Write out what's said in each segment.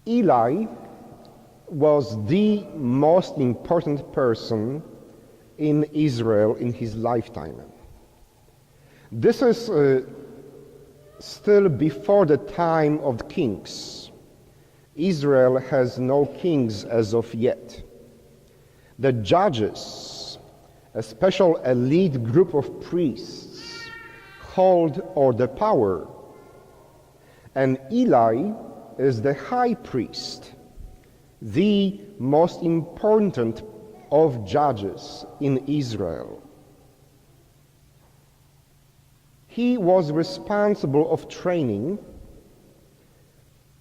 Eli was the most important person in Israel in his lifetime. This is still before the time of the kings. Israel has no kings as of yet. The judges, a special elite group of priests, hold all the power. And Eli is the high priest, the most important of judges in Israel. He was responsible of training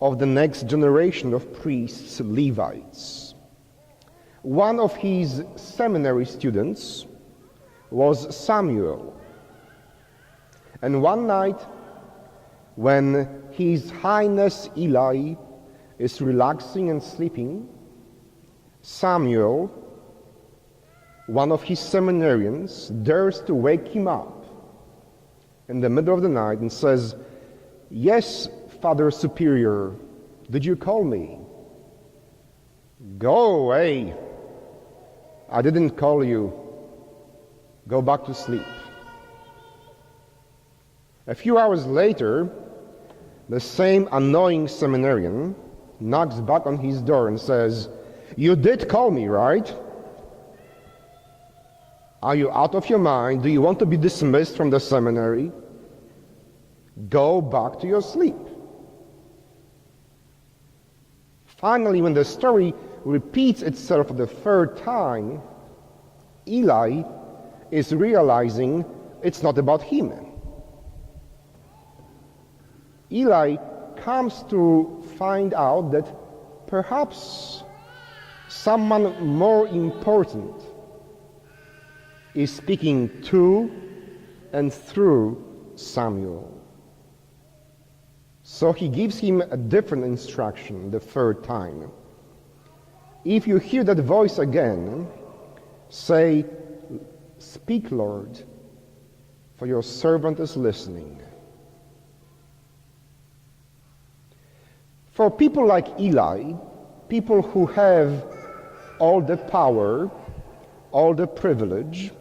of the next generation of priests, Levites. One of his seminary students was Samuel. And one night, when His Highness Eli is relaxing and sleeping, Samuel, one of his seminarians, dares to wake him up in the middle of the night and says, "Yes, Father Superior, did you call me?" "Go away. I didn't call you. Go back to sleep." A few hours later, the same annoying seminarian knocks back on his door and says, "You did call me, right? Are you out of your mind? Do you want to be dismissed from the seminary? Go back to your sleep." Finally, when the story repeats itself for the third time, Eli is realizing it's not about him. Eli comes to find out that perhaps someone more important is speaking to and through Samuel. So he gives him a different instruction the third time. "If you hear that voice again, say, 'Speak, Lord, for your servant is listening.'" For people like Eli, people who have all the power, all the privilege,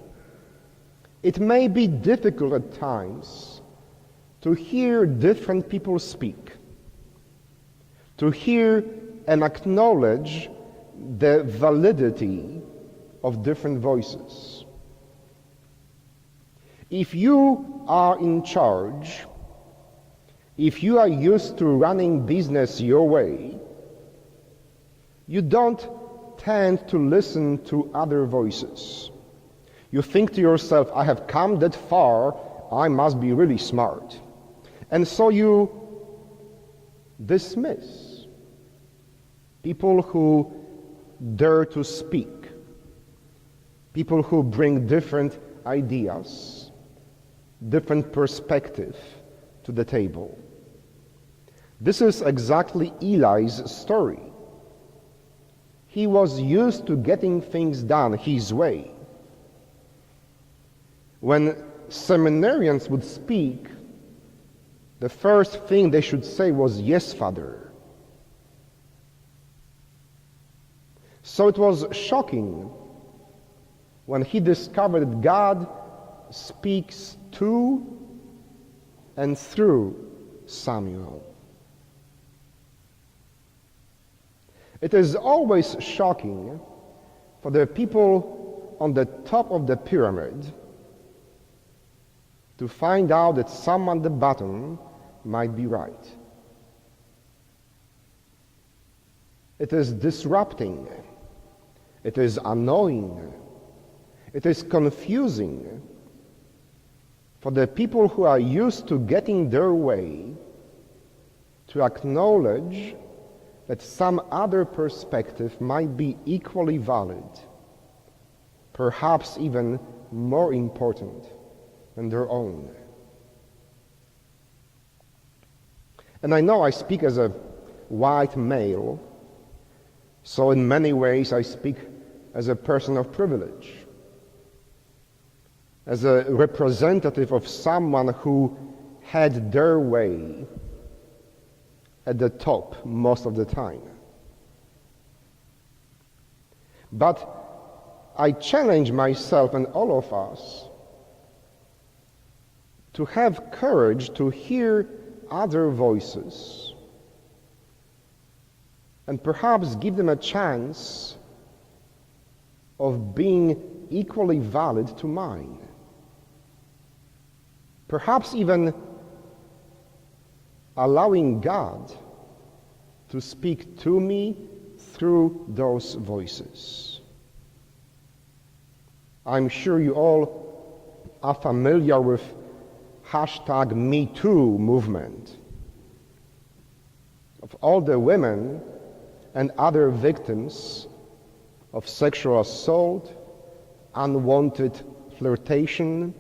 it may be difficult at times to hear different people speak, to hear and acknowledge the validity of different voices. If you are in charge, if you are used to running business your way, you don't tend to listen to other voices. You think to yourself, "I have come that far, I must be really smart." And so you dismiss people who dare to speak, people who bring different ideas, different perspective to the table. This is exactly Eli's story. He was used to getting things done his way. When seminarians would speak, the first thing they should say was, "Yes, Father." So it was shocking when he discovered that God speaks to and through Samuel. It is always shocking for the people on the top of the pyramid to find out that someone at the bottom might be right. It is disrupting. It is annoying. It is confusing for the people who are used to getting their way to acknowledge that some other perspective might be equally valid, perhaps even more important than their own. And I know I speak as a white male, so in many ways I speak as a person of privilege, as a representative of someone who had their way at the top most of the time. But I challenge myself and all of us to have courage to hear other voices and perhaps give them a chance of being equally valid to mine. Perhaps even allowing God to speak to me through those voices. I'm sure you all are familiar with #MeToo movement. Of all the women and other victims of sexual assault, unwanted flirtation,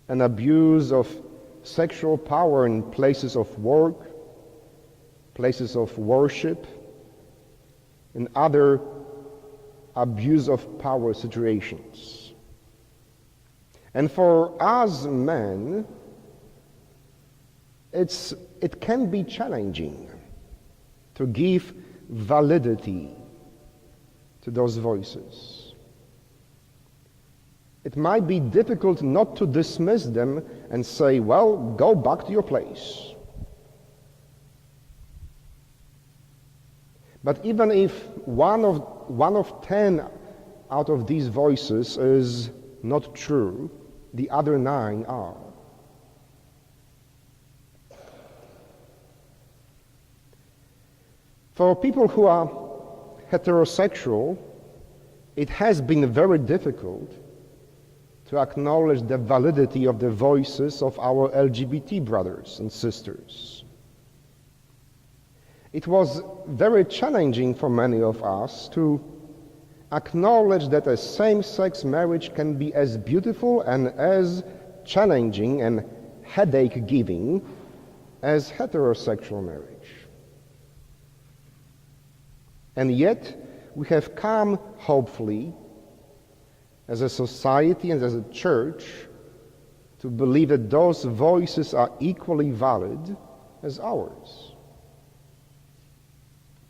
and abuse of sexual power in places of work, places of worship, and other abuse of power situations. And for us men, it can be challenging to give validity to those voices. It might be difficult not to dismiss them and say, well, go back to your place. But even if one of 10 out of these voices is not true, the other 9 are. For people who are heterosexual, it has been very difficult to acknowledge the validity of the voices of our LGBT brothers and sisters. It was very challenging for many of us to acknowledge that a same-sex marriage can be as beautiful and as challenging and headache-giving as heterosexual marriage. And yet, we have come, hopefully, as a society and as a church, to believe that those voices are equally valid as ours.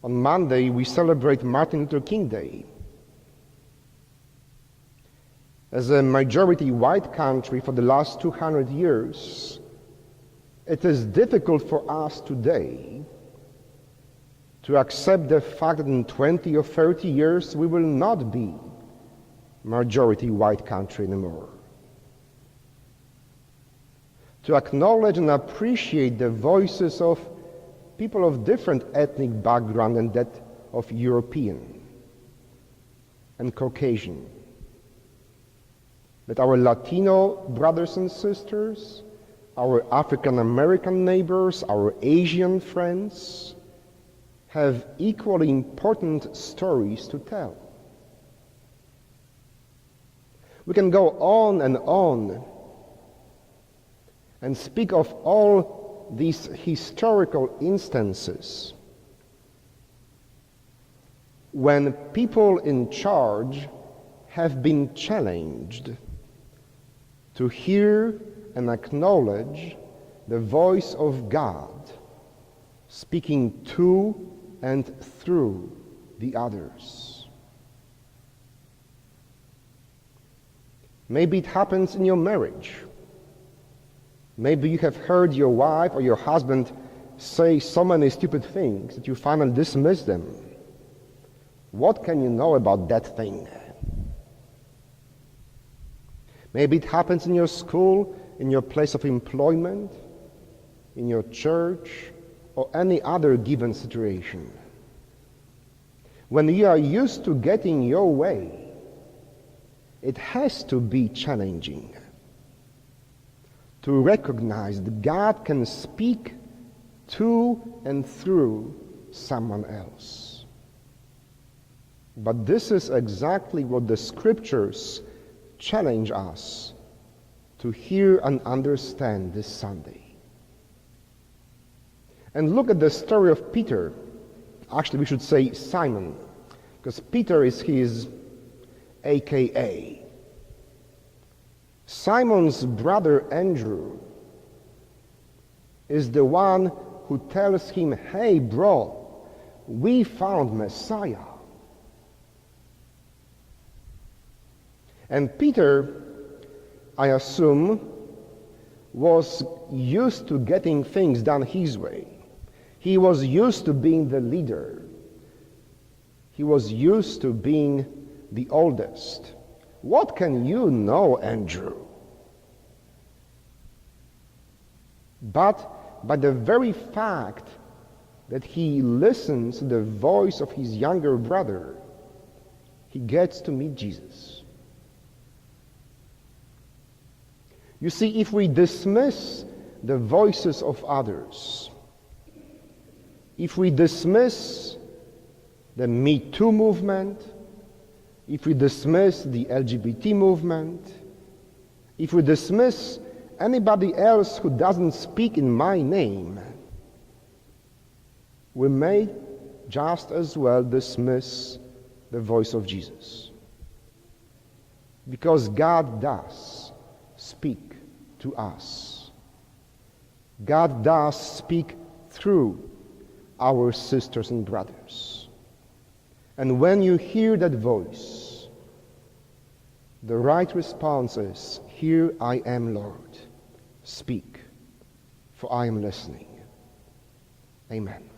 On Monday, we celebrate Martin Luther King Day. As a majority white country for the last 200 years, it is difficult for us today to accept the fact that in 20 or 30 years we will not be majority white country anymore. To acknowledge and appreciate the voices of people of different ethnic background than that of European and Caucasian. That our Latino brothers and sisters, our African American neighbors, our Asian friends have equally important stories to tell. We can go on and speak of all these historical instances when people in charge have been challenged to hear and acknowledge the voice of God speaking to and through the others. Maybe it happens in your marriage. Maybe you have heard your wife or your husband say so many stupid things that you finally dismiss them. What can you know about that thing? Maybe it happens in your school, in your place of employment, in your church, or any other given situation. When you are used to getting your way, it has to be challenging to recognize that God can speak to and through someone else. But this is exactly what the scriptures challenge us to hear and understand this Sunday. And look at the story of Peter. Actually, we should say Simon, because Peter is his AKA. Simon's brother Andrew is the one who tells him, hey bro, we found Messiah. And Peter, I assume, was used to getting things done his way. He was used to being the leader. He was used to being the oldest. What can you know, Andrew? But by the very fact that he listens to the voice of his younger brother, he gets to meet Jesus. You see, if we dismiss the voices of others, if we dismiss the Me Too movement, if we dismiss the LGBT movement, if we dismiss anybody else who doesn't speak in my name, we may just as well dismiss the voice of Jesus. Because God does speak to us. God does speak through our sisters and brothers. And when you hear that voice, the right response is, "Here I am, Lord. Speak, for I am listening." Amen.